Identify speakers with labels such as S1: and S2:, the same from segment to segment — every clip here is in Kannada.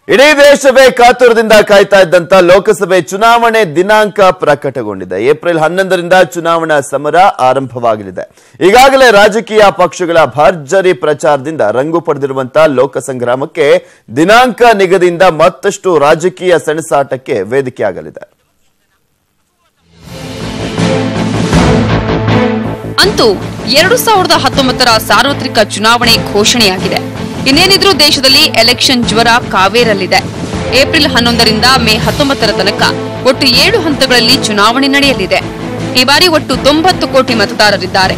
S1: ಇಡೀ ದೇಶವೇ ಕಾತುರದಿಂದ ಕಾಯ್ತಾ ಇದ್ದಂತ ಲೋಕಸಭೆ ಚುನಾವಣೆ ದಿನಾಂಕ ಪ್ರಕಟಗೊಂಡಿದೆ. ಏಪ್ರಿಲ್ 11ರಿಂದ ಚುನಾವಣಾ ಸಮರ ಆರಂಭವಾಗಲಿದೆ. ಈಗಾಗಲೇ ರಾಜಕೀಯ ಪಕ್ಷಗಳ ಭರ್ಜರಿ ಪ್ರಚಾರದಿಂದ ರಂಗು ಪಡೆದಿರುವಂತಹ ಲೋಕಸಂಗ್ರಾಮಕ್ಕೆ ದಿನಾಂಕ ನಿಗದಿಯಿಂದ ಮತ್ತಷ್ಟು ರಾಜಕೀಯ ಸೆಣಸಾಟಕ್ಕೆ ವೇದಿಕೆಯಾಗಲಿದೆ.
S2: ಅಂತೂ 2019ರ ಸಾರ್ವತ್ರಿಕ ಚುನಾವಣೆ ಘೋಷಣೆಯಾಗಿದೆ. ಇನ್ನೇನಿದ್ರೂ ದೇಶದಲ್ಲಿ ಎಲೆಕ್ಷನ್ ಜ್ವರ ಕಾವೇರಲ್ಲಿದೆ. ಏಪ್ರಿಲ್ 11ರಿಂದ ಮೇ 19ರ ತನಕ ಒಟ್ಟು 7 ಹಂತಗಳಲ್ಲಿ ಚುನಾವಣೆ ನಡೆಯಲಿದೆ. ಈ ಬಾರಿ ಒಟ್ಟು 90 ಕೋಟಿ ಮತದಾರರಿದ್ದಾರೆ.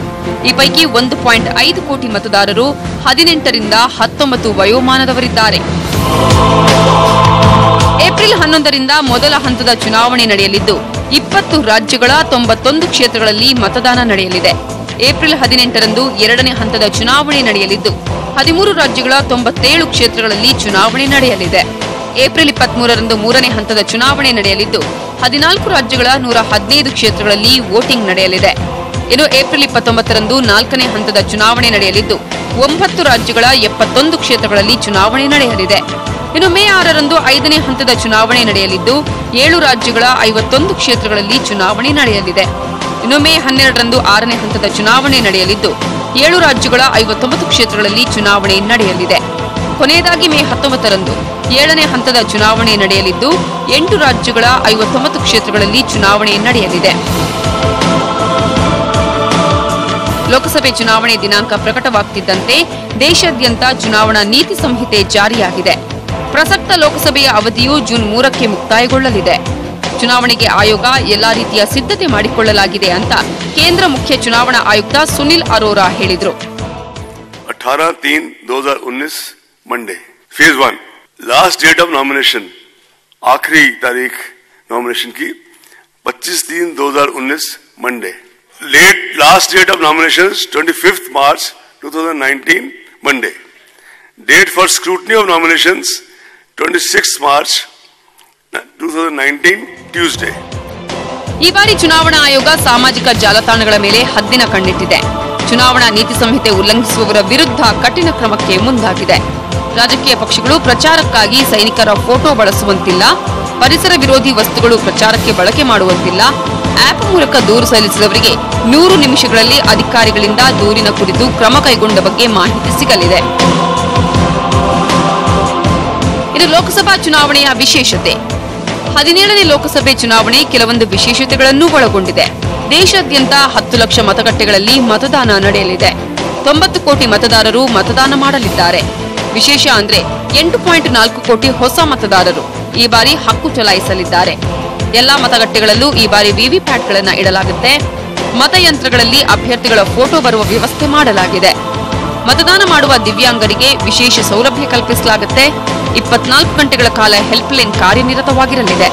S2: ಈ ಪೈಕಿ 1.5 ಕೋಟಿ ಮತದಾರರು 18ರಿಂದ 19 ವಯೋಮಾನದವರಿದ್ದಾರೆ. ಏಪ್ರಿಲ್ 11ರಿಂದ ಮೊದಲ ಹಂತದ ಚುನಾವಣೆ ನಡೆಯಲಿದ್ದು 20 ರಾಜ್ಯಗಳ 91 ಕ್ಷೇತ್ರಗಳಲ್ಲಿ ಮತದಾನ ನಡೆಯಲಿದೆ. ಏಪ್ರಿಲ್ 18ರಂದು ಎರಡನೇ ಹಂತದ ಚುನಾವಣೆ ನಡೆಯಲಿದ್ದು 13 ರಾಜ್ಯಗಳ 97 ಕ್ಷೇತ್ರಗಳಲ್ಲಿ ಚುನಾವಣೆ ನಡೆಯಲಿದೆ. ಏಪ್ರಿಲ್ 23ರಂದು ಮೂರನೇ ಹಂತದ ಚುನಾವಣೆ ನಡೆಯಲಿದ್ದು 14 ರಾಜ್ಯಗಳ 115 ಕ್ಷೇತ್ರಗಳಲ್ಲಿ ವೋಟಿಂಗ್ ನಡೆಯಲಿದೆ. ಇನ್ನು ಏಪ್ರಿಲ್ 29ರಂದು ನಾಲ್ಕನೇ ಹಂತದ ಚುನಾವಣೆ ನಡೆಯಲಿದ್ದು 9 ರಾಜ್ಯಗಳ 71 ಕ್ಷೇತ್ರಗಳಲ್ಲಿ ಚುನಾವಣೆ ನಡೆಯಲಿದೆ. ಇನ್ನು ಮೇ 6ರಂದು 5ನೇ ಹಂತದ ಚುನಾವಣೆ ನಡೆಯಲಿದ್ದು 7 ರಾಜ್ಯಗಳ 51 ಕ್ಷೇತ್ರಗಳಲ್ಲಿ ಚುನಾವಣೆ ನಡೆಯಲಿದೆ. ಇನ್ನು ಮೇ 12ರಂದು 6ನೇ ಹಂತದ ಚುನಾವಣೆ ನಡೆಯಲಿದ್ದು 7 ರಾಜ್ಯಗಳ 59 ಕ್ಷೇತ್ರಗಳಲ್ಲಿ ಚುನಾವಣೆ ನಡೆಯಲಿದೆ. ಕೊನೆಯದಾಗಿ ಮೇ 19ರಂದು 7ನೇ ಹಂತದ ಚುನಾವಣೆ ನಡೆಯಲಿದ್ದು 8 ರಾಜ್ಯಗಳ 59 ಕ್ಷೇತ್ರಗಳಲ್ಲಿ ಚುನಾವಣೆ ನಡೆಯಲಿದೆ. ಲೋಕಸಭೆ ಚುನಾವಣೆ ದಿನಾಂಕ ಪ್ರಕಟವಾಗುತ್ತಿದ್ದಂತೆ ದೇಶಾದ್ಯಂತ ಚುನಾವಣಾ ನೀತಿ ಸಂಹಿತೆ ಜಾರಿಯಾಗಿದೆ. ಪ್ರಸಕ್ತ ಲೋಕಸಭೆಯ ಅವಧಿಯು ಜೂನ್ 3ಕ್ಕೆ ಮುಕ್ತಾಯಗೊಳ್ಳಲಿದೆ. ಚುನಾವಣೆಗೆ ಆಯೋಗ ಎಲ್ಲಾ ರೀತಿಯ ಸಿದ್ಧತೆ ಮಾಡಿಕೊಳ್ಳಲಾಗಿದೆ ಅಂತ ಕೇಂದ್ರ ಮುಖ್ಯ ಚುನಾವಣಾ ಆಯುಕ್ತ ಸುನಿಲ್ ಅರೋರಾ ಹೇಳಿದರು.
S3: 18/3/2019 Monday phase 1 last date of nomination आखिरी तारीख नॉमिनेशन की 25/3/2019 Monday late last date of nomination 25 March 2019 Monday date for scrutiny of nominations 26 March 2019 Tuesday.
S2: ಈ ಬಾರಿ ಚುನಾವಣಾ ಆಯೋಗ ಸಾಮಾಜಿಕ ಜಾಲತಾಣಗಳ ಮೇಲೆ ಹದ್ದಿನ ಕಣ್ಣಿಟ್ಟಿದೆ. ಚುನಾವಣಾ ನೀತಿ ಸಂಹಿತೆ ಉಲ್ಲಂಘಿಸುವವರ ವಿರುದ್ಧ ಕಠಿಣ ಕ್ರಮಕ್ಕೆ ಮುಂದಾಗಿದೆ. ರಾಜಕೀಯ ಪಕ್ಷಗಳು ಪ್ರಚಾರಕ್ಕಾಗಿ ಸೈನಿಕರ ಫೋಟೋ ಬಳಸುವಂತಿಲ್ಲ, ಪರಿಸರ ವಿರೋಧಿ ವಸ್ತುಗಳು ಪ್ರಚಾರಕ್ಕೆ ಬಳಕೆ ಮಾಡುವಂತಿಲ್ಲ, ಆಪ್ ಮೂಲಕ ದೂರು ಸಲ್ಲಿಸಿದವರಿಗೆ 100 ನಿಮಿಷಗಳಲ್ಲಿ ಅಧಿಕಾರಿಗಳಿಂದ ದೂರಿನ ಕುರಿತು ಕ್ರಮ ಕೈಗೊಂಡ ಬಗ್ಗೆ ಮಾಹಿತಿ ಸಿಗಲಿದೆ. ಇದು ಲೋಕಸಭಾ ಚುನಾವಣೆಯ ವಿಶೇಷತೆ. 17ನೇ ಲೋಕಸಭೆ ಚುನಾವಣೆ ಕೆಲವೊಂದು ವಿಶೇಷತೆಗಳನ್ನು ಒಳಗೊಂಡಿದೆ. ದೇಶಾದ್ಯಂತ 10 ಲಕ್ಷ ಮತಗಟ್ಟೆಗಳಲ್ಲಿ ಮತದಾನ ನಡೆಯಲಿದೆ. 90 ಕೋಟಿ ಮತದಾರರು ಮತದಾನ ಮಾಡಲಿದ್ದಾರೆ. ವಿಶೇಷ ಅಂದ್ರೆ 8.4 ಕೋಟಿ ಹೊಸ ಮತದಾರರು ಈ ಬಾರಿ ಹಕ್ಕು ಚಲಾಯಿಸಲಿದ್ದಾರೆ. ಎಲ್ಲಾ ಮತಗಟ್ಟೆಗಳಲ್ಲೂ ಈ ಬಾರಿ ವಿವಿಪ್ಯಾಟ್ಗಳನ್ನು ಇಡಲಾಗುತ್ತೆ. ಮತಯಂತ್ರಗಳಲ್ಲಿ ಅಭ್ಯರ್ಥಿಗಳ ಫೋಟೋ ಬರುವ ವ್ಯವಸ್ಥೆ ಮಾಡಲಾಗಿದೆ. ಮತದಾನ ಮಾಡುವ ದಿವ್ಯಾಂಗರಿಗೆ ವಿಶೇಷ ಸೌಲಭ್ಯ ಕಲ್ಪಿಸಲಾಗುತ್ತೆ. 24 ಗಂಟೆಗಳ ಕಾಲ ಹೆಲ್ಪ್ಲೈನ್ ಕಾರ್ಯನಿರತವಾಗಿರಲಿದೆ.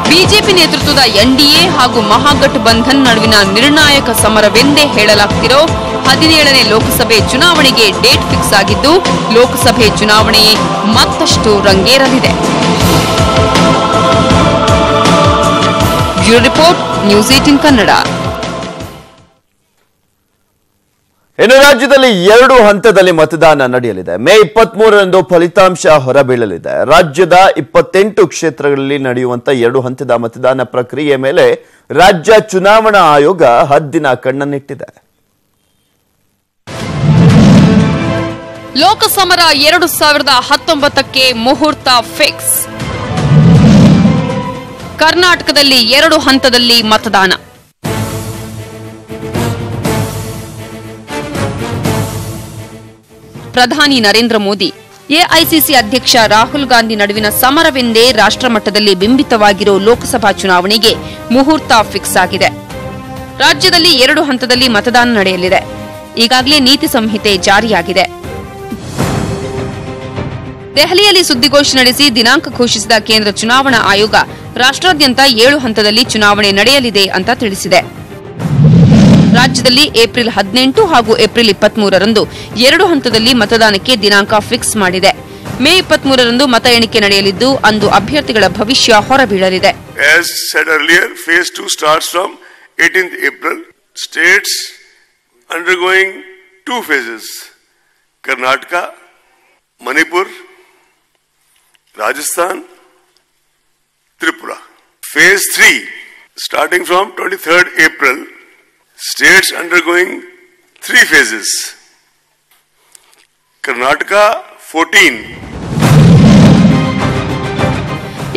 S2: ಬಿಜೆಪಿ ನೇತೃತ್ವದ ಎನ್ಡಿಎ ಹಾಗೂ ಮಹಾಗಠಬಂಧನ್ ನಡುವಿನ ನಿರ್ಣಾಯಕ ಸಮರವೆಂದೇ ಹೇಳಲಾಗ್ತಿರೋ 17ನೇ ಲೋಕಸಭೆ ಚುನಾವಣೆಗೆ ಡೇಟ್ ಫಿಕ್ಸ್ ಆಗಿದ್ದು ಲೋಕಸಭೆ ಚುನಾವಣೆ ಮತ್ತಷ್ಟು ರಂಗೇರಲಿದೆ. Bureau report, News 18 Kannada.
S1: ಇನ್ನು ರಾಜ್ಯದಲ್ಲಿ 2 ಹಂತದಲ್ಲಿ ಮತದಾನ ನಡೆಯಲಿದೆ. ಮೇ 23ರಂದು ಫಲಿತಾಂಶ ಹೊರಬೀಳಲಿದೆ. ರಾಜ್ಯದ 28 ಕ್ಷೇತ್ರಗಳಲ್ಲಿ ನಡೆಯುವಂತಹ 2 ಹಂತದ ಮತದಾನ ಪ್ರಕ್ರಿಯೆ ಮೇಲೆ ರಾಜ್ಯ ಚುನಾವಣಾ ಆಯೋಗ ಹದ್ದಿನ ಕಣ್ಣನ್ನಿಟ್ಟಿದೆ.
S2: ಲೋಕಸಮರ 2019ಕ್ಕೆ ಮುಹೂರ್ತ ಫಿಕ್ಸ್. ಕರ್ನಾಟಕದಲ್ಲಿ 2 ಹಂತದಲ್ಲಿ ಮತದಾನ. ಪ್ರಧಾನಿ ನರೇಂದ್ರ ಮೋದಿ, ಎಐಸಿಸಿ ಅಧ್ಯಕ್ಷ ರಾಹುಲ್ ಗಾಂಧಿ ನಡುವಿನ ಸಮರವೆಂದೇ ರಾಷ್ಟ್ರಮಟ್ಟದಲ್ಲಿ ಬಿಂಬಿತವಾಗಿರೋ ಲೋಕಸಭಾ ಚುನಾವಣೆಗೆ ಮುಹೂರ್ತ ಫಿಕ್ಸ್ ಆಗಿದೆ. ರಾಜ್ಯದಲ್ಲಿ 2 ಹಂತದಲ್ಲಿ ಮತದಾನ ನಡೆಯಲಿದೆ. ಈಗಾಗಲೇ ನೀತಿ ಸಂಹಿತೆ ಜಾರಿಯಾಗಿದೆ. ದೆಹಲಿಯಲ್ಲಿ ಸುದ್ದಿಗೋಷ್ಠಿ ನಡೆಸಿ ದಿನಾಂಕ ಘೋಷಿಸಿದ ಕೇಂದ್ರ ಚುನಾವಣಾ ಆಯೋಗ ರಾಷ್ಟ್ರಾದ್ಯಂತ 7 ಹಂತದಲ್ಲಿ ಚುನಾವಣೆ ನಡೆಯಲಿದೆ ಅಂತ ತಿಳಿಸಿದೆ. ರಾಜ್ಯದಲ್ಲಿ ಏಪ್ರಿಲ್ 18 ಹಾಗೂ ಏಪ್ರಿಲ್ 23ರಂದು 2 ಹಂತದಲ್ಲಿ ಮತದಾನಕ್ಕೆ ದಿನಾಂಕ ಫಿಕ್ಸ್ ಮಾಡಿದೆ. ಮೇ 23ರಂದು ಮತ ಎಣಿಕೆ ನಡೆಯಲಿದ್ದು ಅಂದು ಅಭ್ಯರ್ಥಿಗಳ ಭವಿಷ್ಯ ಹೊರಬೀಳಲಿದೆ.
S3: As said earlier, phase 2 starts from 18th April. States undergoing 2 phases: Karnataka Manipur, Rajasthan, Tripura. Phase 3, starting from 23rd April, states undergoing 3 phases. Karnataka 14.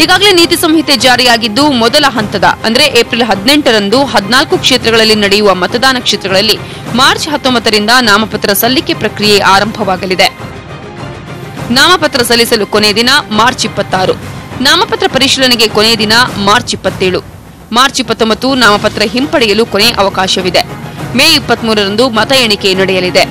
S2: ಈಗಾಗಲೇ ನೀತಿ ಸಂಹಿತೆ ಜಾರಿಯಾಗಿದ್ದು ಮೊದಲ ಹಂತದ ಅಂದ್ರೆ ಏಪ್ರಿಲ್ 18ರಂದು 14 ಕ್ಷೇತ್ರಗಳಲ್ಲಿ ನಡೆಯುವ ಮತದಾನ ಕ್ಷೇತ್ರಗಳಲ್ಲಿ ಮಾರ್ಚ್ 19ರಿಂದ ನಾಮಪತ್ರ ಸಲ್ಲಿಕೆ ಪ್ರಕ್ರಿಯೆ ಆರಂಭವಾಗಲಿದೆ. ನಾಮಪತ್ರ ಸಲ್ಲಿಸಲು ಕೊನೆಯ ದಿನ ಮಾರ್ಚ್ 26, ನಾಮಪತ್ರ ಪರಿಶೀಲನೆಗೆ ಕೊನೆಯ ದಿನ ಮಾರ್ಚ್ 27, ಮಾರ್ಚ್ 29 ನಾಮಪತ್ರ ಹಿಂಪಡೆಯಲು ಕೊನೆಯ ಅವಕಾಶವಿದೆ. ಮೇ 23ರಂದು ಮತ ಎಣಿಕೆ ನಡೆಯಲಿದೆ.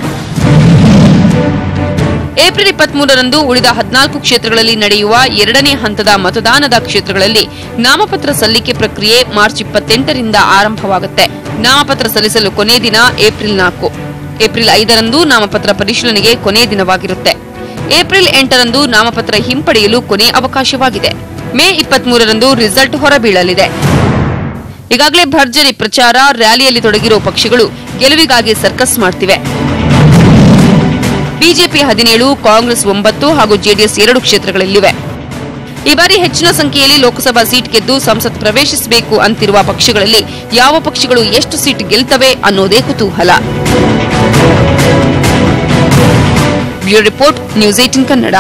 S2: ಏಪ್ರಿಲ್ 23ರಂದು ಉಳಿದ 14 ಕ್ಷೇತ್ರಗಳಲ್ಲಿ ನಡೆಯುವ ಎರಡನೇ ಹಂತದ ಮತದಾನದ ಕ್ಷೇತ್ರಗಳಲ್ಲಿ ನಾಮಪತ್ರ ಸಲ್ಲಿಕೆ ಪ್ರಕ್ರಿಯೆ ಮಾರ್ಚ್ 28ರಿಂದ ಆರಂಭವಾಗುತ್ತೆ. ನಾಮಪತ್ರ ಸಲ್ಲಿಸಲು ಕೊನೆಯ ದಿನ ಏಪ್ರಿಲ್ 4. ಏಪ್ರಿಲ್ 5ರಂದು ನಾಮಪತ್ರ ಪರಿಶೀಲನೆಗೆ ಕೊನೆಯ ದಿನವಾಗಿರುತ್ತೆ. ಏಪ್ರಿಲ್ 8ರಂದು ನಾಮಪತ್ರ ಹಿಂಪಡೆಯಲು ಕೊನೆಯ ಅವಕಾಶವಾಗಿದೆ. ಮೇ 23ರಂದು ರಿಸಲ್ಟ್ ಹೊರಬೀಳಲಿದೆ. ಈಗಾಗಲೇ ಭರ್ಜರಿ ಪ್ರಚಾರ, ರ್ಯಾಲಿಯಲ್ಲಿ ತೊಡಗಿರುವ ಪಕ್ಷಗಳು ಗೆಲುವಿಗಾಗಿ ಸರ್ಕಸ್ ಮಾಡ್ತಿವೆ. ಬಿಜೆಪಿ 17, ಕಾಂಗ್ರೆಸ್ 9 ಹಾಗೂ ಜೆಡಿಎಸ್ 2 ಕ್ಷೇತ್ರಗಳಲ್ಲಿವೆ. ಈ ಬಾರಿ ಹೆಚ್ಚಿನ ಸಂಖ್ಯೆಯಲ್ಲಿ ಲೋಕಸಭಾ ಸೀಟ್ ಗೆದ್ದು ಸಂಸತ್ ಪ್ರವೇಶಿಸಬೇಕು ಅಂತಿರುವ ಪಕ್ಷಗಳಲ್ಲಿ ಯಾವ ಪಕ್ಷಗಳು ಎಷ್ಟು ಸೀಟ್ ಗೆಲ್ತವೆ ಅನ್ನೋದೇ ಕುತೂಹಲ. Bureau report, News 18 Kannada.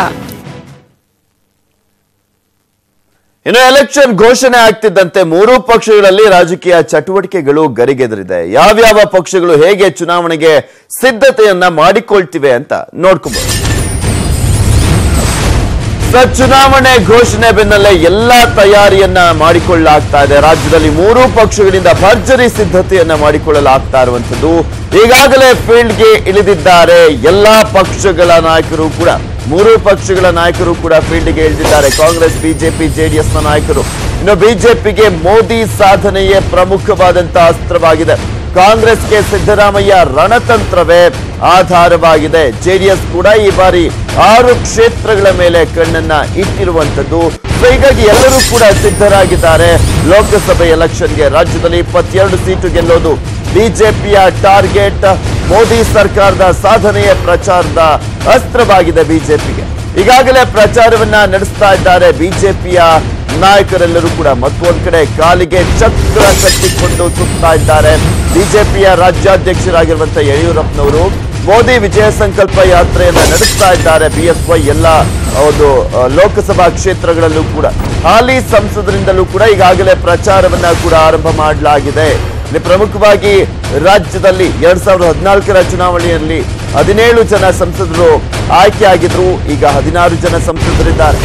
S1: ಇನ್ನು ಎಲೆಕ್ಷನ್ ಘೋಷಣೆ ಆಗ್ತಿದ್ದಂತೆ ಮೂರೂ ಪಕ್ಷಗಳಲ್ಲಿ ರಾಜಕೀಯ ಚಟುವಟಿಕೆಗಳು ಗರಿಗೆದರಿದೆ. ಯಾವ್ಯಾವ ಪಕ್ಷಗಳು ಹೇಗೆ ಚುನಾವಣೆಗೆ ಸಿದ್ಧತೆಯನ್ನ ಮಾಡಿಕೊಳ್ತಿವೆ ಅಂತ ನೋಡ್ಕೊಬಹುದು. ಚುನಾವಣೆ ಘೋಷಣೆ ಬೆನ್ನಲ್ಲೇ ಎಲ್ಲಾ ತಯಾರಿಯನ್ನ ಮಾಡಿಕೊಳ್ಳಲಾಗ್ತಾ ಇದೆ. ರಾಜ್ಯದಲ್ಲಿ ಮೂರೂ ಪಕ್ಷಗಳಿಂದ ಭರ್ಜರಿ ಸಿದ್ಧತೆಯನ್ನ ಮಾಡಿಕೊಳ್ಳಲಾಗ್ತಾ ಇರುವಂತದ್ದು. ಈಗಾಗಲೇ ಫೀಲ್ಡ್ಗೆ ಇಳಿದಿದ್ದಾರೆ ಎಲ್ಲಾ ಪಕ್ಷಗಳ ನಾಯಕರು ಕೂಡ. ಮೂರೂ ಪಕ್ಷಗಳ ನಾಯಕರು ಕೂಡ ಫೀಲ್ಡ್ಗೆ ಇಳಿದಿದ್ದಾರೆ. ಕಾಂಗ್ರೆಸ್, ಬಿಜೆಪಿ, ಜೆಡಿಎಸ್ನ ನಾಯಕರು. ಇನ್ನು ಬಿಜೆಪಿಗೆ ಮೋದಿ ಸಾಧನೆಯೇ ಪ್ರಮುಖವಾದಂತಹ ಅಸ್ತ್ರವಾಗಿದೆ. ಕಾಂಗ್ರೆಸ್ಗೆ ಸಿದ್ದರಾಮಯ್ಯ ರಣತಂತ್ರವೇ ಆಧಾರವಾಗಿದೆ. ಜೆಡಿಎಸ್ ಕೂಡ ಈ ಬಾರಿ 6 ಕ್ಷೇತ್ರಗಳ ಮೇಲೆ ಕಣ್ಣನ್ನ ಇಟ್ಟಿರುವಂತದ್ದು. ಹೀಗಾಗಿ ಎಲ್ಲರೂ ಕೂಡ ಸಿದ್ಧರಾಗಿದ್ದಾರೆ ಲೋಕಸಭೆ ಎಲೆಕ್ಷನ್ಗೆ. ರಾಜ್ಯದಲ್ಲಿ 22 ಸೀಟು ಗೆಲ್ಲೋದು ಬಿಜೆಪಿಯ ಟಾರ್ಗೆಟ್. ಮೋದಿ ಸರ್ಕಾರದ ಸಾಧನೆಯ ಪ್ರಚಾರದ ಅಸ್ತ್ರವಾಗಿದೆ ಬಿಜೆಪಿಗೆ. ಈಗಾಗಲೇ ಪ್ರಚಾರವನ್ನ ನಡೆಸ್ತಾ ಇದ್ದಾರೆ ಬಿಜೆಪಿಯ ನಾಯಕರೆಲ್ಲರೂ ಕೂಡ. ಮತ್ತೊಂದು ಕಡೆ ಕಾಲಿಗೆ ಚಕ್ರ ಕಟ್ಟಿಕೊಂಡು ಸುತ್ತಾ ಇದ್ದಾರೆ ಬಿಜೆಪಿಯ ರಾಜ್ಯಾಧ್ಯಕ್ಷರಾಗಿರುವಂತಹ ಯಡಿಯೂರಪ್ಪನವರು. ಮೋದಿ ವಿಜಯ ಸಂಕಲ್ಪ ಯಾತ್ರೆಯನ್ನ ನಡೆಸ್ತಾ ಇದ್ದಾರೆ ಬಿಎಸ್ವೈ ಎಲ್ಲ ಒಂದು ಲೋಕಸಭಾ ಕ್ಷೇತ್ರಗಳಲ್ಲೂ ಕೂಡ. ಹಾಲಿ ಸಂಸದರಿಂದಲೂ ಕೂಡ ಈಗಾಗಲೇ ಪ್ರಚಾರವನ್ನ ಕೂಡ ಆರಂಭ ಮಾಡಲಾಗಿದೆ. ಇಲ್ಲಿ ಪ್ರಮುಖವಾಗಿ ರಾಜ್ಯದಲ್ಲಿ 2014ರ ಚುನಾವಣೆಯಲ್ಲಿ 17 ಜನ ಸಂಸದರು ಆಯ್ಕೆಯಾಗಿದ್ರು. ಈಗ 16 ಜನ ಸಂಸದರಿದ್ದಾರೆ.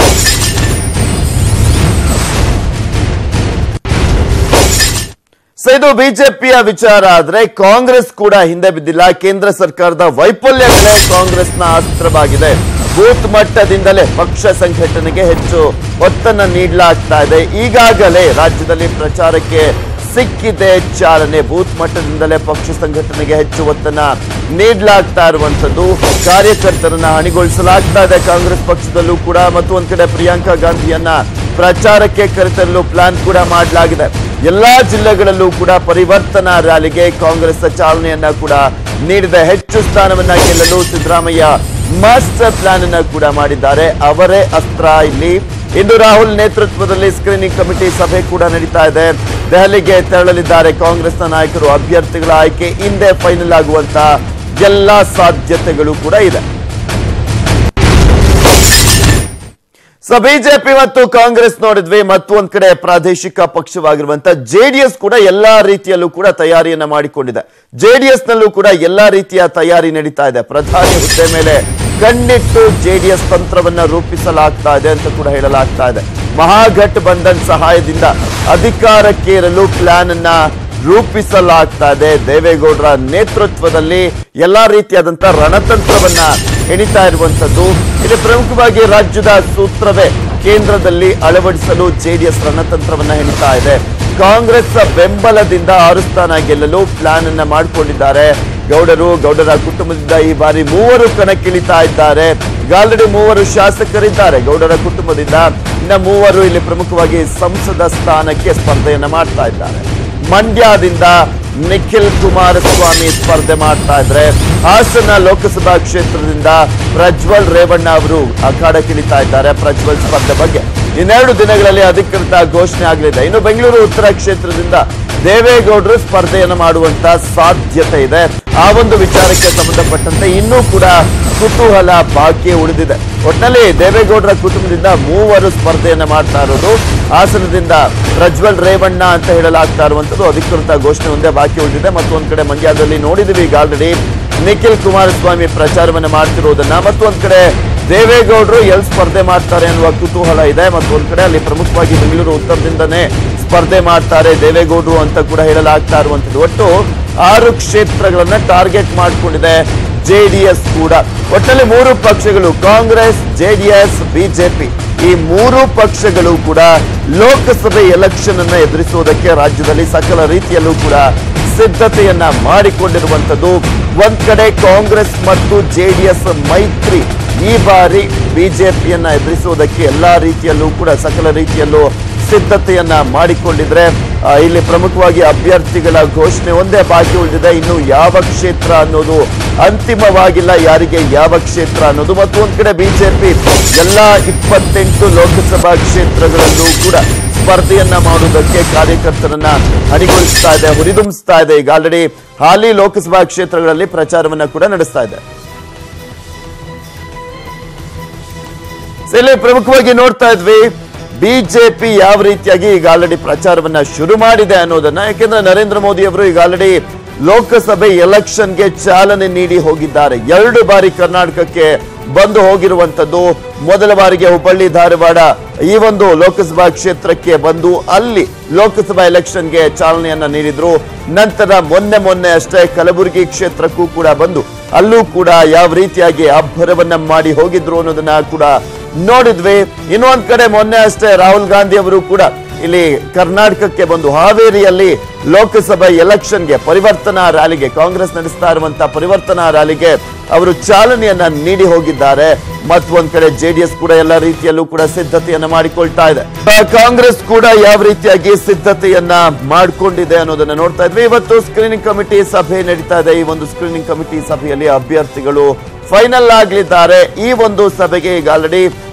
S1: ಇದು ಬಿಜೆಪಿಯ ವಿಚಾರ ಆದ್ರೆ ಕಾಂಗ್ರೆಸ್ ಕೂಡ ಹಿಂದೆ ಬಿದ್ದಿಲ್ಲ. ಕೇಂದ್ರ ಸರ್ಕಾರದ ವೈಫಲ್ಯಗಳೇ ಕಾಂಗ್ರೆಸ್ನ ಅಸ್ತ್ರವಾಗಿದೆ. ಬೂತ್ ಮಟ್ಟದಿಂದಲೇ ಪಕ್ಷ ಸಂಘಟನೆಗೆ ಹೆಚ್ಚು ಒತ್ತನ್ನು ನೀಡಲಾಗ್ತಾ ಇದೆ. ಈಗಾಗಲೇ ರಾಜ್ಯದಲ್ಲಿ ಪ್ರಚಾರಕ್ಕೆ ಸಿಕ್ಕಿದೆ ಚಾಲನೆ. ಬೂತ್ ಮಟ್ಟದಿಂದಲೇ ಪಕ್ಷ ಸಂಘಟನೆಗೆ ಹೆಚ್ಚು ಒತ್ತನ್ನ ನೀಡಲಾಗ್ತಾ ಇರುವಂತದ್ದು. ಕಾರ್ಯಕರ್ತರನ್ನ ಹಣಿಗೊಳಿಸಲಾಗ್ತಾ ಇದೆ ಕಾಂಗ್ರೆಸ್ ಪಕ್ಷದಲ್ಲೂ ಕೂಡ. ಮತ್ತು ಒಂದ್ ಕಡೆ ಪ್ರಿಯಾಂಕಾ ಗಾಂಧಿಯನ್ನ ಪ್ರಚಾರಕ್ಕೆ ಕರೆತರಲು ಪ್ಲಾನ್ ಕೂಡ ಮಾಡಲಾಗಿದೆ. ಎಲ್ಲಾ ಜಿಲ್ಲೆಗಳಲ್ಲೂ ಕೂಡ ಪರಿವರ್ತನಾ ರ್ಯಾಲಿಗೆ ಕಾಂಗ್ರೆಸ್ ಚಾಲನೆಯನ್ನ ಕೂಡ ನೀಡಿದೆ. ಹೆಚ್ಚು ಸ್ಥಾನವನ್ನ ಗೆಲ್ಲಲು ಸಿದ್ದರಾಮಯ್ಯ ಮಾಸ್ಟರ್ ಪ್ಲಾನ್ ಅನ್ನ ಕೂಡ ಮಾಡಿದ್ದಾರೆ. ಅವರೇ ಅಸ್ತ್ರ ಇಲ್ಲಿ. ಇಂದು ರಾಹುಲ್ ನೇತೃತ್ವದಲ್ಲಿ ಸ್ಕ್ರೀನಿಂಗ್ ಕಮಿಟಿ ಸಭೆ ಕೂಡ ನಡೀತಾ ಇದೆ. ದೆಹಲಿಗೆ ತೆರಳಲಿದ್ದಾರೆ ಕಾಂಗ್ರೆಸ್ನ ನಾಯಕರು. ಅಭ್ಯರ್ಥಿಗಳ ಆಯ್ಕೆ ಹಿಂದೆ ಫೈನಲ್ ಆಗುವಂತ ಎಲ್ಲಾ ಸಾಧ್ಯತೆಗಳು ಕೂಡ ಇದೆ. ಬಿಜೆಪಿ ಮತ್ತು ಕಾಂಗ್ರೆಸ್ ನೋಡಿದ್ವಿ. ಮತ್ತೊಂದ್ ಕಡೆ ಪ್ರಾದೇಶಿಕ ಪಕ್ಷವಾಗಿರುವಂತಹ ಜೆಡಿಎಸ್ ಕೂಡ ಎಲ್ಲಾ ರೀತಿಯಲ್ಲೂ ಕೂಡ ತಯಾರಿಯನ್ನ ಮಾಡಿಕೊಂಡಿದೆ. ಜೆಡಿಎಸ್ ನಲ್ಲೂ ಕೂಡ ಎಲ್ಲಾ ರೀತಿಯ ತಯಾರಿ ನಡೀತಾ ಇದೆ. ಪ್ರಧಾನಿ ಹುದ್ದೆ ಮೇಲೆ ಕಣ್ಣಿಟ್ಟು ಜೆಡಿಎಸ್ ತಂತ್ರವನ್ನ ರೂಪಿಸಲಾಗ್ತಾ ಇದೆ ಅಂತ ಕೂಡ ಹೇಳಲಾಗ್ತಾ ಇದೆ. ಮಹಾಗಠಬಂಧನ್ ಸಹಾಯದಿಂದ ಅಧಿಕಾರಕ್ಕೇರಲು ಪ್ಲಾನ್ ಅನ್ನ ರೂಪಿಸಲಾಗ್ತಾ ಇದೆ. ದೇವೇಗೌಡರ ನೇತೃತ್ವದಲ್ಲಿ ಎಲ್ಲಾ ರೀತಿಯಾದಂತಹ ರಣತಂತ್ರವನ್ನ ಎಣಿತಾ ಇರುವಂತದ್ದು. ಇಲ್ಲಿ ಪ್ರಮುಖವಾಗಿ ರಾಜ್ಯದ ಸೂತ್ರವೇ ಕೇಂದ್ರದಲ್ಲಿ ಅಳವಡಿಸಲು ಜೆಡಿಎಸ್ ರಣತಂತ್ರವನ್ನ ಹೆಣಿತಾ ಇದೆ. ಕಾಂಗ್ರೆಸ್ ಬೆಂಬಲದಿಂದ 6 ಸ್ಥಾನ ಗೆಲ್ಲಲು ಪ್ಲಾನ್ ಅನ್ನ ಮಾಡಿಕೊಂಡಿದ್ದಾರೆ ಗೌಡರ ಕುಟುಂಬದಿಂದ. ಈ ಬಾರಿ 3 ಕಣಕ್ಕಿಳಿತಾ ಇದ್ದಾರೆ. ಆಲ್ರೆಡಿ 3 ಶಾಸಕರಿದ್ದಾರೆ ಗೌಡರ ಕುಟುಂಬದಿಂದ. ಇನ್ನು 3 ಇಲ್ಲಿ ಪ್ರಮುಖವಾಗಿ ಸಂಸದ ಸ್ಥಾನಕ್ಕೆ ಸ್ಪರ್ಧೆಯನ್ನ ಮಾಡ್ತಾ ಇದ್ದಾರೆ. ಮಂಡ್ಯದಿಂದ ನಿಖಿಲ್ ಕುಮಾರಸ್ವಾಮಿ ಸ್ಪರ್ಧೆ ಮಾಡ್ತಾ ಇದ್ರೆ, ಹಾಸನ ಲೋಕಸಭಾ ಕ್ಷೇತ್ರದಿಂದ ಪ್ರಜ್ವಲ್ ರೇವಣ್ಣ ಅವರು ಅಖಾಡಕ್ಕಿಳಿತಾ ಇದ್ದಾರೆ. ಪ್ರಜ್ವಲ್ ಸ್ಪರ್ಧೆ ಬಗ್ಗೆ ಇನ್ನೆರಡು ದಿನಗಳಲ್ಲಿ ಅಧಿಕೃತ ಘೋಷಣೆ ಆಗಲಿದೆ. ಇನ್ನು ಬೆಂಗಳೂರು ಉತ್ತರ ಕ್ಷೇತ್ರದಿಂದ ದೇವೇಗೌಡರು ಸ್ಪರ್ಧೆಯನ್ನು ಮಾಡುವಂತ ಸಾಧ್ಯತೆ ಇದೆ. ಆ ಒಂದು ವಿಚಾರಕ್ಕೆ ಸಂಬಂಧಪಟ್ಟಂತೆ ಇನ್ನೂ ಕೂಡ ಕುತೂಹಲ ಬಾಕಿ ಉಳಿದಿದೆ. ಒಟ್ಟಿನಲ್ಲಿ ದೇವೇಗೌಡರ ಕುಟುಂಬದಿಂದ 3 ಸ್ಪರ್ಧೆಯನ್ನ ಮಾಡ್ತಾ ಇರೋದು. ಹಾಸನದಿಂದ ಪ್ರಜ್ವಲ್ ರೇವಣ್ಣ ಅಂತ ಹೇಳಲಾಗ್ತಾ ಇರುವಂತದ್ದು ಅಧಿಕೃತ ಘೋಷಣೆ ಒಂದೇ ಬಾಕಿ ಉಳಿದಿದೆ. ಮತ್ತೊಂದ್ ಕಡೆ ಮಂಡ್ಯದಲ್ಲಿ ನೋಡಿದ್ವಿ ಈಗ ಆಲ್ರೆಡಿ ನಿಖಿಲ್ ಕುಮಾರಸ್ವಾಮಿ ಪ್ರಚಾರವನ್ನು ಮಾಡ್ತಿರೋದನ್ನ. ಮತ್ತೊಂದ್ ಕಡೆ ದೇವೇಗೌಡರು ಎಲ್ಲಿ ಸ್ಪರ್ಧೆ ಮಾಡ್ತಾರೆ ಅನ್ನುವ ಕುತೂಹಲ ಇದೆ. ಮತ್ತೊಂದ್ ಕಡೆ ಅಲ್ಲಿ ಪ್ರಮುಖವಾಗಿ ಬೆಂಗಳೂರು ಉತ್ತರದಿಂದನೇ ಸ್ಪರ್ಧೆ ಮಾಡ್ತಾರೆ ದೇವೇಗೌಡರು ಅಂತ ಕೂಡ ಹೇಳಲಾಗ್ತಾ ಇರುವಂತದ್ದು. ಒಟ್ಟು 6 ಕ್ಷೇತ್ರಗಳನ್ನ ಟಾರ್ಗೆಟ್ ಮಾಡಿಕೊಂಡಿದೆ ಜೆಡಿಎಸ್ ಕೂಡ. ಒಟ್ಟಲ್ಲಿ 3 ಪಕ್ಷಗಳು ಕಾಂಗ್ರೆಸ್, ಜೆಡಿಎಸ್, ಬಿಜೆಪಿ ಈ 3 ಪಕ್ಷಗಳು ಕೂಡ ಲೋಕಸಭೆ ಎಲೆಕ್ಷನ್ ಅನ್ನ ಎದುರಿಸುವುದಕ್ಕೆ ರಾಜ್ಯದಲ್ಲಿ ಸಕಲ ರೀತಿಯಲ್ಲೂ ಕೂಡ ಸಿದ್ಧತೆಯನ್ನ ಮಾಡಿಕೊಂಡಿರುವಂತದ್ದು. ಒಂದ್ ಕಡೆ ಕಾಂಗ್ರೆಸ್ ಮತ್ತು ಜೆಡಿಎಸ್ ಮೈತ್ರಿ ಈ ಬಾರಿ ಬಿಜೆಪಿಯನ್ನ ಎದುರಿಸುವುದಕ್ಕೆ ಎಲ್ಲಾ ರೀತಿಯಲ್ಲೂ ಕೂಡ ಸಕಲ ರೀತಿಯಲ್ಲೂ ಸಿದ್ಧತೆಯನ್ನ ಮಾಡಿಕೊಂಡಿದ್ರೆ, ಇಲ್ಲಿ ಪ್ರಮುಖವಾಗಿ ಅಭ್ಯರ್ಥಿಗಳ ಘೋಷಣೆ ಒಂದೇ ಬಾಕಿ ಉಳಿದಿದೆ. ಇನ್ನು ಯಾವ ಕ್ಷೇತ್ರ ಅನ್ನೋದು ಅಂತಿಮವಾಗಿಲ್ಲ, ಯಾರಿಗೆ ಯಾವ ಕ್ಷೇತ್ರ ಅನ್ನೋದು. ಮತ್ತು ಒಂದ್ ಕಡೆ ಬಿಜೆಪಿ ಎಲ್ಲಾ 28 ಲೋಕಸಭಾ ಕ್ಷೇತ್ರಗಳಲ್ಲೂ ಕೂಡ ಸ್ಪರ್ಧೆಯನ್ನ ಮಾಡುವುದಕ್ಕೆ ಕಾರ್ಯಕರ್ತರನ್ನ ಹಣಿಗೊಳಿಸ್ತಾ ಇದೆ, ಹುರಿದುಂಬಿಸ್ತಾ ಇದೆ. ಈಗ ಆಲ್ರೆಡಿ ಹಾಲಿ ಲೋಕಸಭಾ ಕ್ಷೇತ್ರಗಳಲ್ಲಿ ಪ್ರಚಾರವನ್ನ ಕೂಡ ನಡೆಸ್ತಾ ಇದೆ. ಇಲ್ಲಿ ಪ್ರಮುಖವಾಗಿ ನೋಡ್ತಾ ಇದ್ವಿ ಬಿಜೆಪಿ ಯಾವ ರೀತಿಯಾಗಿ ಈಗ ಆಲ್ರೆಡಿ ಪ್ರಚಾರವನ್ನ ಶುರು ಮಾಡಿದೆ ಅನ್ನೋದನ್ನ. ಯಾಕೆಂದ್ರೆ ನರೇಂದ್ರ ಮೋದಿ ಅವರು ಈಗ ಆಲ್ರೆಡಿ ಲೋಕಸಭೆ ಎಲೆಕ್ಷನ್ಗೆ ಚಾಲನೆ ನೀಡಿ ಹೋಗಿದ್ದಾರೆ. 2 ಬಾರಿ ಕರ್ನಾಟಕಕ್ಕೆ ಬಂದು ಹೋಗಿರುವಂತದ್ದು. ಮೊದಲ ಬಾರಿಗೆ ಹುಬ್ಬಳ್ಳಿ ಧಾರವಾಡ ಈ ಒಂದು ಲೋಕಸಭಾ ಕ್ಷೇತ್ರಕ್ಕೆ ಬಂದು ಅಲ್ಲಿ ಲೋಕಸಭಾ ಎಲೆಕ್ಷನ್ಗೆ ಚಾಲನೆಯನ್ನ ನೀಡಿದ್ರು. ನಂತರ ಮೊನ್ನೆ ಅಷ್ಟೇ ಕಲಬುರಗಿ ಕ್ಷೇತ್ರಕ್ಕೂ ಕೂಡ ಬಂದು ಅಲ್ಲೂ ಕೂಡ ಯಾವ ರೀತಿಯಾಗಿ ಅಬ್ಬರವನ್ನ ಮಾಡಿ ಹೋಗಿದ್ರು ಅನ್ನೋದನ್ನ ಕೂಡ ನೋಡಿದ್ವಿ. ಇನ್ನೊಂದ್ ಕಡೆ ಮೊನ್ನೆ ಅಷ್ಟೇ ರಾಹುಲ್ ಗಾಂಧಿ ಅವರು ಕೂಡ ಇಲ್ಲಿ ಕರ್ನಾಟಕಕ್ಕೆ ಬಂದು ಹಾವೇರಿಯಲ್ಲಿ ಲೋಕಸಭಾ ಎಲೆಕ್ಷನ್ಗೆ ಪರಿವರ್ತನಾ ರ್ಯಾಲಿಗೆ, ಕಾಂಗ್ರೆಸ್ ನಡೆಸ್ತಾ ಇರುವಂತಹ ಪರಿವರ್ತನಾ ರ್ಯಾಲಿಗೆ ಅವರು ಚಾಲನೆಯನ್ನ ನೀಡಿ ಹೋಗಿದ್ದಾರೆ. ಮತ್ತೊಂದ್ ಕಡೆ ಜೆಡಿಎಸ್ ಕೂಡ ಎಲ್ಲ ರೀತಿಯಲ್ಲೂ ಕೂಡ ಸಿದ್ಧತೆಯನ್ನ ಮಾಡಿಕೊಳ್ತಾ ಇದೆ. ಕಾಂಗ್ರೆಸ್ ಕೂಡ ಯಾವ ರೀತಿಯಾಗಿ ಸಿದ್ಧತೆಯನ್ನ ಮಾಡಿಕೊಂಡಿದೆ ಅನ್ನೋದನ್ನ ನೋಡ್ತಾ ಇದ್ವಿ. ಇವತ್ತು ಸ್ಕ್ರೀನಿಂಗ್ ಕಮಿಟಿ ಸಭೆ ನಡೀತಾ ಇದೆ. ಈ ಒಂದು ಸ್ಕ್ರೀನಿಂಗ್ ಕಮಿಟಿ ಸಭೆಯಲ್ಲಿ ಅಭ್ಯರ್ಥಿಗಳು ಫೈನಲ್ ಆಗಲಿದ್ದಾರೆ. ಈ ಒಂದು ಸಭೆಗೆ ಈಗ ಆಲ್ರೆಡಿ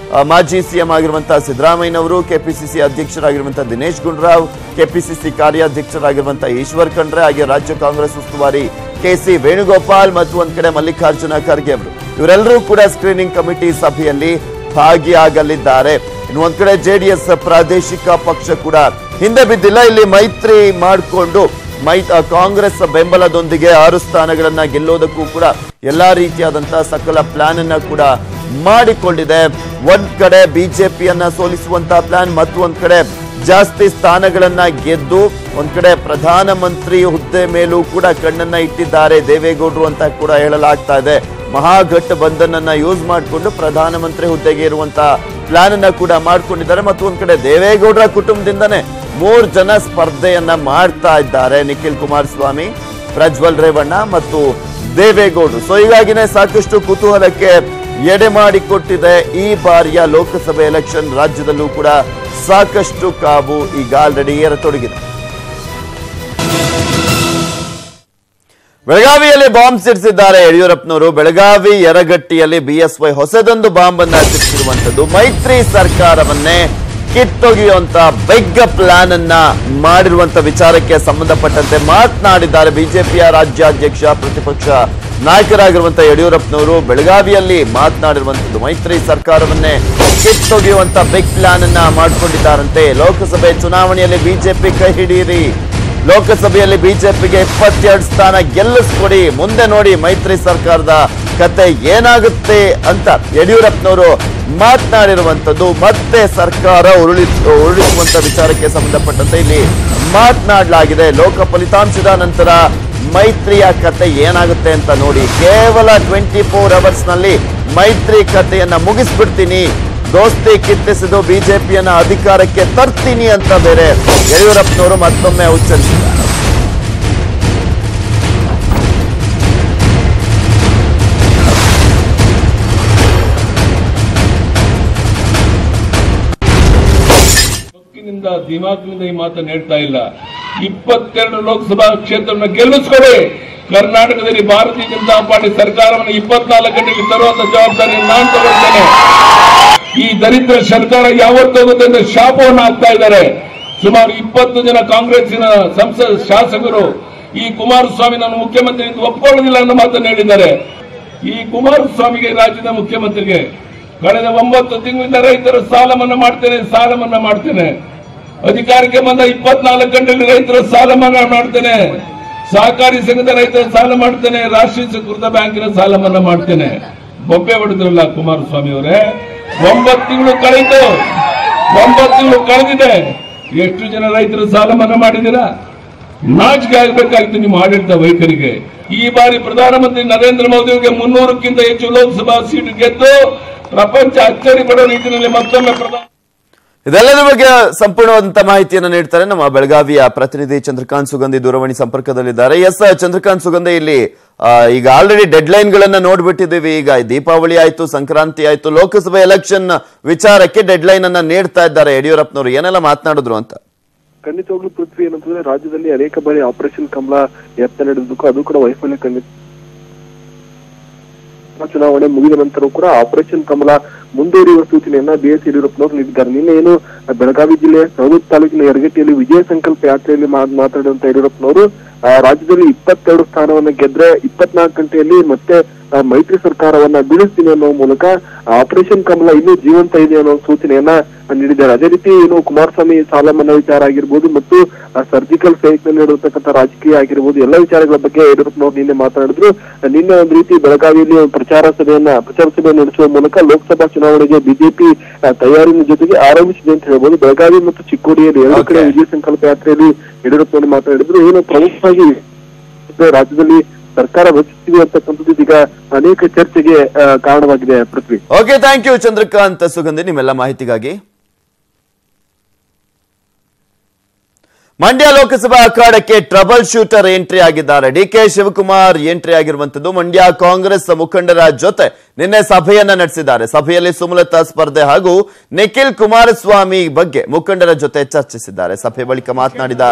S1: ಮಾಜಿ ಸಿಎಂ ಆಗಿರುವಂತಹ ಸಿದ್ದರಾಮಯ್ಯನವರು, ಕೆಪಿಸಿಸಿ ಅಧ್ಯಕ್ಷರಾಗಿರುವಂತಹ ದಿನೇಶ್ ಗುಂಡೂರಾವ್, ಕೆಪಿಸಿಸಿ ಕಾರ್ಯಾಧ್ಯಕ್ಷರಾಗಿರುವಂತಹ ಈಶ್ವರ್ ಖಂಡ್ರೆ, ಹಾಗೆ ರಾಜ್ಯ ಕಾಂಗ್ರೆಸ್ ಉಸ್ತುವಾರಿ ಕೆಸಿ ವೇಣುಗೋಪಾಲ್ ಮತ್ತು ಒಂದ್ ಕಡೆ ಮಲ್ಲಿಕಾರ್ಜುನ ಖರ್ಗೆ ಅವರು ಇವರೆಲ್ಲರೂ ಕೂಡ ಸ್ಕ್ರೀನಿಂಗ್ ಕಮಿಟಿ ಸಭೆಯಲ್ಲಿ ಭಾಗಿಯಾಗಲಿದ್ದಾರೆ. ಇನ್ನು ಒಂದ್ ಕಡೆ ಜೆಡಿಎಸ್ ಪ್ರಾದೇಶಿಕ ಪಕ್ಷ ಕೂಡ ಹಿಂದೆ ಬಿದ್ದಿಲ್ಲ. ಇಲ್ಲಿ ಮೈತ್ರಿ ಮಾಡಿಕೊಂಡು ಕಾಂಗ್ರೆಸ್ ಬೆಂಬಲದೊಂದಿಗೆ 6 ಸ್ಥಾನಗಳನ್ನ ಗೆಲ್ಲೋದಕ್ಕೂ ಕೂಡ ಎಲ್ಲಾ ರೀತಿಯಾದಂತಹ ಸಕಲ ಪ್ಲಾನ್ ಅನ್ನ ಕೂಡ ಮಾಡಿಕೊಂಡಿದೆ. ಒಂದ್ ಕಡೆ ಬಿಜೆಪಿಯನ್ನ ಸೋಲಿಸುವಂತಹ ಪ್ಲಾನ್, ಮತ್ತು ಒಂದ್ ಕಡೆ ಜಾಸ್ತಿ ಸ್ಥಾನಗಳನ್ನ ಗೆದ್ದು ಒಂದ್ ಕಡೆ ಪ್ರಧಾನಮಂತ್ರಿ ಹುದ್ದೆ ಮೇಲೂ ಕೂಡ ಕಣ್ಣನ್ನ ಇಟ್ಟಿದ್ದಾರೆ ದೇವೇಗೌಡರು ಅಂತ ಕೂಡ ಹೇಳಲಾಗ್ತಾ ಇದೆ. ಮಹಾಗಠಬಂಧನನ್ನ ಯೂಸ್ ಮಾಡಿಕೊಂಡು ಪ್ರಧಾನಮಂತ್ರಿ ಹುದ್ದೆಗೆ ಇರುವಂತಹ ಪ್ಲಾನ್ ಅನ್ನ ಕೂಡ ಮಾಡ್ಕೊಂಡಿದ್ದಾರೆ. ಮತ್ತು ಒಂದ್ ಕಡೆ ದೇವೇಗೌಡರ ಕುಟುಂಬದಿಂದನೇ 3 ಜನ ಸ್ಪರ್ಧೆಯನ್ನ ಮಾಡ್ತಾ ಇದ್ದಾರೆ, ನಿಖಿಲ್ ಕುಮಾರಸ್ವಾಮಿ, ಪ್ರಜ್ವಲ್ ರೇವಣ್ಣ ಮತ್ತು ದೇವೇಗೌಡರು. ಸೊ ಹೀಗಾಗಿನೇ ಸಾಕಷ್ಟು ಕುತೂಹಲಕ್ಕೆ ಎಡೆ ಮಾಡಿಕೊಟ್ಟಿದೆ ಈ ಬಾರಿಯ ಲೋಕಸಭೆ ಎಲೆಕ್ಷನ್. ರಾಜ್ಯದಲ್ಲೂ ಕೂಡ ಸಾಕಷ್ಟು ಕಾವು ಈಗ ಆಲ್ರೆಡಿ ಏರತೊಡಗಿದೆ. ಬೆಳಗಾವಿಯಲ್ಲಿ ಬಾಂಬ್ ಸಿಡಿಸಿದ್ದಾರೆ ಯಡಿಯೂರಪ್ಪನವರು. ಬೆಳಗಾವಿ ಯರಗಟ್ಟಿಯಲ್ಲಿ ಬಿಎಸ್ವೈ ಹೊಸದೊಂದು ಬಾಂಬ್ ಅನ್ನ ಸಿಡಿಸಿರುವಂತದ್ದು. ಮೈತ್ರಿ ಸರ್ಕಾರವನ್ನೇ ಕಿತ್ತೊಗೆಯುವಂತ ಬಿಗ್ ಪ್ಲಾನ್ ಅನ್ನ ಮಾಡಿರುವಂತ ವಿಚಾರಕ್ಕೆ ಸಂಬಂಧಪಟ್ಟಂತೆ ಮಾತನಾಡಿದ್ದಾರೆ ಬಿಜೆಪಿಯ ರಾಜ್ಯಾಧ್ಯಕ್ಷ ಪ್ರತಿಪಕ್ಷ ನಾಯಕರಾಗಿರುವಂತಹ ಯಡಿಯೂರಪ್ಪನವರು. ಬೆಳಗಾವಿಯಲ್ಲಿ ಮಾತನಾಡಿರುವಂತದ್ದು ಮೈತ್ರಿ ಸರ್ಕಾರವನ್ನೇ ಕಿತ್ತೊಗೆಯುವಂತ ಬಿಗ್ ಪ್ಲಾನ್ ಅನ್ನ ಮಾಡಿಕೊಂಡಿದ್ದಾರಂತೆ. ಲೋಕಸಭೆ ಚುನಾವಣೆಯಲ್ಲಿ ಬಿಜೆಪಿ ಕೈ ಹಿಡಿಯಿರಿ, ಲೋಕಸಭೆಯಲ್ಲಿ ಬಿಜೆಪಿಗೆ 22 ಸ್ಥಾನ ಗೆಲ್ಲಿಸ್ಕೊಡಿ, ಮುಂದೆ ನೋಡಿ ಮೈತ್ರಿ ಸರ್ಕಾರದ ಕತೆ ಏನಾಗುತ್ತೆ ಅಂತ ಯಡಿಯೂರಪ್ಪನವರು ಮಾತನಾಡಿರುವಂತದ್ದು. ಮತ್ತೆ ಸರ್ಕಾರ ಉರುಳಿಸುವಂತ ವಿಚಾರಕ್ಕೆ ಸಂಬಂಧಪಟ್ಟಂತೆ ಇಲ್ಲಿ ಮಾತನಾಡಲಾಗಿದೆ. ಲೋಕ ಫಲಿತಾಂಶದ ನಂತರ ಮೈತ್ರಿಯ ಕತೆ ಏನಾಗುತ್ತೆ ಅಂತ ನೋಡಿ, ಕೇವಲ 24 ಅವರ್ಸ್ ನಲ್ಲಿ ಮೈತ್ರಿ ಕಥೆಯನ್ನ ಮುಗಿಸ್ಬಿಡ್ತೀನಿ, ದೋಸ್ತಿ ಕಿತ್ತಿಸಿದು ಬಿಜೆಪಿಯನ್ನ ಅಧಿಕಾರಕ್ಕೆ ತರ್ತೀನಿ ಅಂತ ಬೇರೆ ಯಡಿಯೂರಪ್ಪನವರು ಮತ್ತೊಮ್ಮೆ ಉಚ್ಚರಿಸಿದ್ದಾರೆ.
S4: ದಿಮಾಕ್ನಿಂದ ಈ ಮಾತನ್ನು ಹೇಳ್ತಾ ಇಲ್ಲ. 22 ಲೋಕಸಭಾ ಕ್ಷೇತ್ರವನ್ನು ಗೆಲ್ಲಿಸಿಕೊಡಿ. ಕರ್ನಾಟಕದಲ್ಲಿ ಭಾರತೀಯ ಜನತಾ ಪಾರ್ಟಿ ಸರ್ಕಾರವನ್ನು 24 ಗಂಟೆಗೆ ತರುವಂತ ಜವಾಬ್ದಾರಿಯನ್ನು ನಾನು ತಗೊಳ್ತೇನೆ. ಈ ದರಿದ್ರ ಸರ್ಕಾರ ಯಾವತ್ತೋಗುತ್ತೆ ಅಂತ ಶಾಪವನ್ನು ಹಾಕ್ತಾ ಇದ್ದಾರೆ. ಸುಮಾರು 20 ಜನ ಕಾಂಗ್ರೆಸ್ಸಿನ ಸಂಸದ ಶಾಸಕರು ಈ ಕುಮಾರಸ್ವಾಮಿ ನಾನು ಮುಖ್ಯಮಂತ್ರಿ ಒಪ್ಪಿಕೊಳ್ಳುವುದಿಲ್ಲ ಅನ್ನೋ ಮಾತನ್ನು ಹೇಳಿದ್ದಾರೆ. ಈ ಕುಮಾರಸ್ವಾಮಿಗೆ, ರಾಜ್ಯದ ಮುಖ್ಯಮಂತ್ರಿಗೆ ಕಳೆದ 9 ತಿಂಗಳಿಂದ ರೈತರ ಸಾಲ ಮನ್ನಾ ಮಾಡ್ತೇನೆ, ಅಧಿಕಾರಕ್ಕೆ ಬಂದ 24 ಗಂಟೆಯಲ್ಲಿ ರೈತರ ಸಾಲ ಮನ್ನಾ ಮಾಡ್ತೇನೆ, ಸಹಕಾರಿ ಸಂಘದ ರೈತರ ಸಾಲ ಮಾಡ್ತೇನೆ, ರಾಷ್ಟ್ರೀಕೃತ ಬ್ಯಾಂಕಿನ ಸಾಲ ಮನ್ನಾ ಮಾಡ್ತೇನೆ. ಬೊಬ್ಬೆ ಹೊಡೆದ್ರಲ್ಲ ಕುಮಾರಸ್ವಾಮಿ ಅವರೇ. 9 ತಿಂಗಳು ಕಳೆಯಿತು, 9 ತಿಂಗಳು ಕಳೆದಿದೆ. ಎಷ್ಟು ಜನ ರೈತರ ಸಾಲ ಮನ್ನಾ ಮಾಡಿದ್ದೀರಾ? ನಾಚಿಕೆ ಆಗಬೇಕಾಗಿತ್ತು ನಿಮ್ಮ ಆಡಳಿತ ವೈಖರಿಗೆ. ಈ ಬಾರಿ ಪ್ರಧಾನಮಂತ್ರಿ ನರೇಂದ್ರ ಮೋದಿ ಅವರಿಗೆ 300ಕ್ಕಿಂತ ಹೆಚ್ಚು ಲೋಕಸಭಾ ಸೀಟು ಗೆದ್ದು ಪ್ರಪಂಚ ಅಚ್ಚರಿ ಪಡುವ ನಿಟ್ಟಿನಲ್ಲಿ ಮತ್ತೊಮ್ಮೆ
S1: ಇದೆಲ್ಲದರ ಬಗ್ಗೆ ಸಂಪೂರ್ಣವಾದಂತಹ ಮಾಹಿತಿಯನ್ನು ನೀಡ್ತಾರೆ ನಮ್ಮ ಬೆಳಗಾವಿಯ ಪ್ರತಿನಿಧಿ ಚಂದ್ರಕಾಂತ್ ಸುಗಂಧಿ ದೂರವಾಣಿ ಸಂಪರ್ಕದಲ್ಲಿದ್ದಾರೆ. ಎಸ್ ಚಂದ್ರಕಾಂತ್ ಸುಗಂಧಿ, ಇಲ್ಲಿ ಈಗ ಆಲ್ರೆಡಿ ಡೆಡ್ ಲೈನ್ ಗಳನ್ನ ನೋಡ್ಬಿಟ್ಟಿದ್ದೀವಿ. ಈಗ ದೀಪಾವಳಿ ಆಯ್ತು, ಸಂಕ್ರಾಂತಿ ಆಯ್ತು, ಲೋಕಸಭೆ ಎಲೆಕ್ಷನ್ ವಿಚಾರಕ್ಕೆ ಡೆಡ್ ಲೈನ್ ಅನ್ನ ನೀಡ್ತಾ ಇದ್ದಾರೆ ಯಡಿಯೂರಪ್ಪನವರು. ಏನೆಲ್ಲ ಮಾತನಾಡಿದ್ರು ಅಂತ?
S5: ಖಂಡಿತವಾಗ್ಲೂ ಪೃಥ್ವಿ ಏನಂತಂದ್ರೆ ರಾಜ್ಯದಲ್ಲಿ ಅನೇಕ ಬಾರಿ ಆಪರೇಷನ್ ಕಮಲ ಯತ್ನ ನಡೆದಕ್ಕೂ ಅದು ಕೂಡ ವೈಫಲ್ಯ ಕಂಡಿದೆ. ಚುನಾವಣೆ ಮುಗಿದ ನಂತರ ಕೂಡ ಆಪರೇಷನ್ ಕಮಲ ಮುಂದುವರಿಯುವ ಸೂಚನೆಯನ್ನ BS ಯಡಿಯೂರಪ್ಪನವರು ನೀಡಿದ್ದಾರೆ. ನಿನ್ನೆ ಏನು ಬೆಳಗಾವಿ ಜಿಲ್ಲೆಯ ಸವದತ್ತಿ ತಾಲೂಕಿನ ಯರಗಟ್ಟಿಯಲ್ಲಿ ವಿಜಯ ಸಂಕಲ್ಪ ಯಾತ್ರೆಯಲ್ಲಿ ಮಾತನಾಡಿದಂತ ಯಡಿಯೂರಪ್ಪನವರು ರಾಜ್ಯದಲ್ಲಿ 22 ಸ್ಥಾನವನ್ನ ಗೆದ್ರೆ 24 ಗಂಟೆಯಲ್ಲಿ ಮತ್ತೆ ಮೈತ್ರಿ ಸರ್ಕಾರವನ್ನ ಬೀಳಿಸ್ತೀನಿ ಅನ್ನೋ ಮೂಲಕ ಆಪರೇಷನ್ ಕಮಲ ಇನ್ನೂ ಜೀವಂತ ಇದೆ ಅನ್ನೋ ಸೂಚನೆಯನ್ನ ನೀಡಿದ್ದಾರೆ. ಅದೇ ರೀತಿ ಏನು ಕುಮಾರಸ್ವಾಮಿ ಸಾಲ ಮನ್ನಾ ವಿಚಾರ ಆಗಿರ್ಬೋದು ಮತ್ತು ಸರ್ಜಿಕಲ್ ಸ್ಟ್ರೈಕ್ ನಲ್ಲಿ ನಡೆಯತಕ್ಕಂಥ ರಾಜಕೀಯ ಆಗಿರ್ಬೋದು ಎಲ್ಲ ವಿಚಾರಗಳ ಬಗ್ಗೆ ಯಡಿಯೂರಪ್ಪನವರು ನಿನ್ನೆ ಮಾತನಾಡಿದ್ರು. ನಿನ್ನೆ ಒಂದು ರೀತಿ ಬೆಳಗಾವಿಯಲ್ಲಿ ಪ್ರಚಾರ ಸಭೆ ನಡೆಸುವ ಮೂಲಕ ಲೋಕಸಭಾ ಚುನಾವಣೆಗೆ ಬಿಜೆಪಿ ತಯಾರಿನ ಜೊತೆಗೆ ಆರಂಭಿಸಿದೆ ಅಂತ ಹೇಳ್ಬೋದು. ಬೆಳಗಾವಿ ಮತ್ತು ಚಿಕ್ಕೋಡಿಯಲ್ಲಿ 2 ಕಡೆ ವಿಜಯ ಸಂಕಲ್ಪ ಯಾತ್ರೆಯಲ್ಲಿ ಯಡಿಯೂರಪ್ಪನವರು ಮಾತನಾಡಿದ್ರು. ಏನು ಪ್ರಮುಖವಾಗಿ ರಾಜ್ಯದಲ್ಲಿ ಸರ್ಕಾರ ರಚಿಸಿದೆ ಅಂತಕ್ಕಂಥದ್ದು ಇದೀಗ ಅನೇಕ ಚರ್ಚೆಗೆ ಕಾರಣವಾಗಿದೆ. Prithvi,
S1: okay, thank you Chandrakant Sugandhi ನಿಮ್ಮೆಲ್ಲ ಮಾಹಿತಿಗಾಗಿ. ಮಂಡ್ಯ ಲೋಕಸಭಾ ಅಖಾಡಕ್ಕೆ ಟ್ರಬಲ್ ಶೂಟರ್ ಎಂಟ್ರಿ ಆಗಿದ್ದಾರೆ. DK ಶಿವಕುಮಾರ್ ಎಂಟ್ರಿ ಆಗಿರುವಂತದ್ದು. ಮಂಡ್ಯ ಕಾಂಗ್ರೆಸ್ ಮುಖಂಡರ ಜೊತೆ ನಿನ್ನೆ ಸಭೆಯನ್ನ ನಡೆಸಿದ್ದಾರೆ. ಸಭೆಯಲ್ಲಿ ಸುಮಲತಾ ಸ್ಪರ್ಧೆ ಹಾಗೂ ನಿಖಿಲ್ ಕುಮಾರಸ್ವಾಮಿ ಬಗ್ಗೆ ಮುಖಂಡರ ಜೊತೆ ಚರ್ಚಿಸಿದ್ದಾರೆ. ಸಭೆ ಬಳಿಕ ಮಾತನಾಡಿದ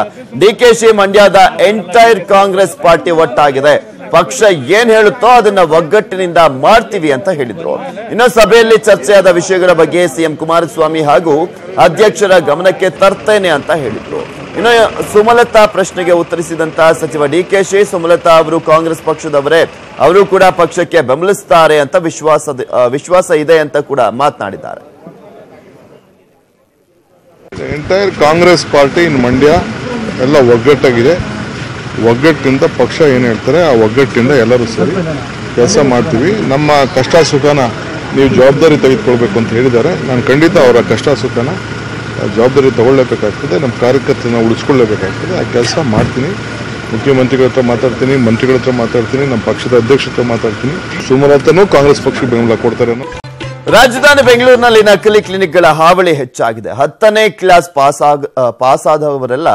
S1: DKಶಿ, ಮಂಡ್ಯದ ಎಂಟೈರ್ ಕಾಂಗ್ರೆಸ್ ಪಾರ್ಟಿ ಒಟ್ಟಾಗಿದೆ, ಪಕ್ಷ ಏನ್ ಹೇಳುತ್ತೋ ಅದನ್ನ ಒಗ್ಗಟ್ಟಿನಿಂದ ಮಾಡ್ತೀವಿ ಅಂತ ಹೇಳಿದ್ರು. ಇನ್ನು ಸಭೆಯಲ್ಲಿ ಚರ್ಚೆಯಾದ ವಿಷಯಗಳ ಬಗ್ಗೆ CM ಕುಮಾರಸ್ವಾಮಿ ಹಾಗೂ ಅಧ್ಯಕ್ಷರ ಗಮನಕ್ಕೆ ತರ್ತೇನೆ ಅಂತ ಹೇಳಿದ್ರು. ಇನ್ನು ಸುಮಲತಾ ಪ್ರಶ್ನೆಗೆ ಉತ್ತರಿಸಿದಂತಹ ಸಚಿವ DKಶಿ, ಸುಮಲತಾ ಅವರು ಕಾಂಗ್ರೆಸ್ ಪಕ್ಷದವರೇ, ಅವರು ಕೂಡ ಪಕ್ಷಕ್ಕೆ ಬೆಂಬಲಿಸುತ್ತಾರೆ ಅಂತ ವಿಶ್ವಾಸ ಇದೆ ಅಂತ ಕೂಡ ಮಾತನಾಡಿದ್ದಾರೆ.
S6: Entire Congress party in Mandya ಎಲ್ಲ ಒಗ್ಗಟ್ಟಾಗಿದೆ. ಒಗ್ಗಟ್ಟಿನಿಂದ ಪಕ್ಷ ಏನು ಹೇಳ್ತಾರೆ ಆ ಒಗ್ಗಟ್ಟಿನಿಂದ ಎಲ್ಲರೂ ಸೇರಿ ಕೆಲಸ ಮಾಡ್ತೀವಿ. ನಮ್ಮ ಕಷ್ಟ ಸುಖನ ನೀವು ಜವಾಬ್ದಾರಿ ತೆಗೆದುಕೊಳ್ಬೇಕು ಅಂತ ಹೇಳಿದ್ದಾರೆ. ನಾನು ಖಂಡಿತ ಅವರ ಕಷ್ಟ ಸುಖನ ಜವಾಬ್ದಾರಿ ತಗೊಳ್ಳೇಬೇಕಾಗ್ತದೆ. ನಮ್ಮ ಕಾರ್ಯಕರ್ತರನ್ನ ಉಳಿಸ್ಕೊಳ್ಳೇಬೇಕಾಗ್ತದೆ. ಆ ಕೆಲಸ ಮಾಡ್ತೀನಿ. ಮುಖ್ಯಮಂತ್ರಿಗಳ ಹತ್ರ ಮಾತಾಡ್ತೀನಿ, ಮಂತ್ರಿಗಳ ಹತ್ರ ಮಾತಾಡ್ತೀನಿ, ನಮ್ಮ ಪಕ್ಷದ ಅಧ್ಯಕ್ಷರ ಹತ್ರ ಮಾತಾಡ್ತೀನಿ. ಸುಮಲತಾನೂ ಕಾಂಗ್ರೆಸ್ ಪಕ್ಷಕ್ಕೆ ಬೆಂಬಲ ಕೊಡ್ತಾರೆ.
S1: ರಾಜಧಾನಿ ಬೆಂಗಳೂರಿನಲ್ಲಿ ನಕಲಿ ಕ್ಲಿನಿಕ್ಗಳ ಹಾವಳಿ ಹೆಚ್ಚಾಗಿದೆ. 10ನೇ ಕ್ಲಾಸ್ ಪಾಸ್ ಆದವರೆಲ್ಲ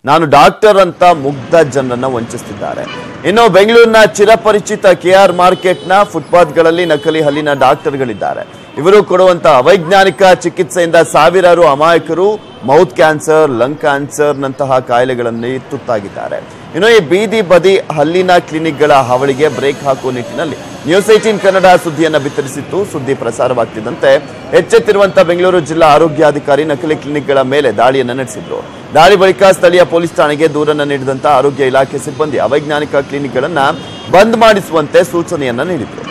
S1: ನಾನು ಡಾಕ್ಟರ್ ಅಂತ ಮುಗ್ಧ ಜನರನ್ನ ವಂಚಿಸುತ್ತಿದ್ದಾರೆ. ಇನ್ನು ಬೆಂಗಳೂರಿನ ಚಿರಪರಿಚಿತ KR ಮಾರ್ಕೆಟ್ನ ಫುಟ್ಪಾತ್ಗಳಲ್ಲಿ ನಕಲಿ ಹಲ್ಲಿನ ಡಾಕ್ಟರ್ಗಳಿದ್ದಾರೆ. ಇವರು ಕೊಡುವಂತ ಅವೈಜ್ಞಾನಿಕ ಚಿಕಿತ್ಸೆಯಿಂದ ಸಾವಿರಾರು ಅಮಾಯಕರು ಮೌತ್ ಕ್ಯಾನ್ಸರ್, ಲಂಗ್ ಕ್ಯಾನ್ಸರ್ ನಂತಹ ಕಾಯಿಲೆಗಳಲ್ಲಿ ತುತ್ತಾಗಿದ್ದಾರೆ. ಇನ್ನು ಈ ಬೀದಿ ಬದಿ ಹಲ್ಲಿನ ಕ್ಲಿನಿಕ್ಗಳ ಹಾವಳಿಗೆ ಬ್ರೇಕ್ ಹಾಕುವ ನಿಟ್ಟಿನಲ್ಲಿ ನ್ಯೂಸ್ 18 ಕನ್ನಡ ಸುದ್ದಿಯನ್ನು ಬಿತ್ತರಿಸಿತ್ತು. ಸುದ್ದಿ ಪ್ರಸಾರವಾಗ್ತಿದ್ದಂತೆ ಎಚ್ಚೆತ್ತಿರುವಂತಹ ಬೆಂಗಳೂರು ಜಿಲ್ಲಾ ಆರೋಗ್ಯಾಧಿಕಾರಿ ನಕಲಿ ಕ್ಲಿನಿಕ್ಗಳ ಮೇಲೆ ದಾಳಿಯನ್ನು ನಡೆಸಿದ್ರು. ದಾಳಿ ಬಳಿಕ ಸ್ಥಳೀಯ ಪೊಲೀಸ್ ಠಾಣೆಗೆ ದೂರನ್ನು ನೀಡಿದಂತಹ ಆರೋಗ್ಯ ಇಲಾಖೆ ಸಿಬ್ಬಂದಿ ಅವೈಜ್ಞಾನಿಕ ಕ್ಲಿನಿಕ್ಗಳನ್ನ ಬಂದ್ ಮಾಡಿಸುವಂತೆ ಸೂಚನೆಯನ್ನ ನೀಡಿದ್ರು.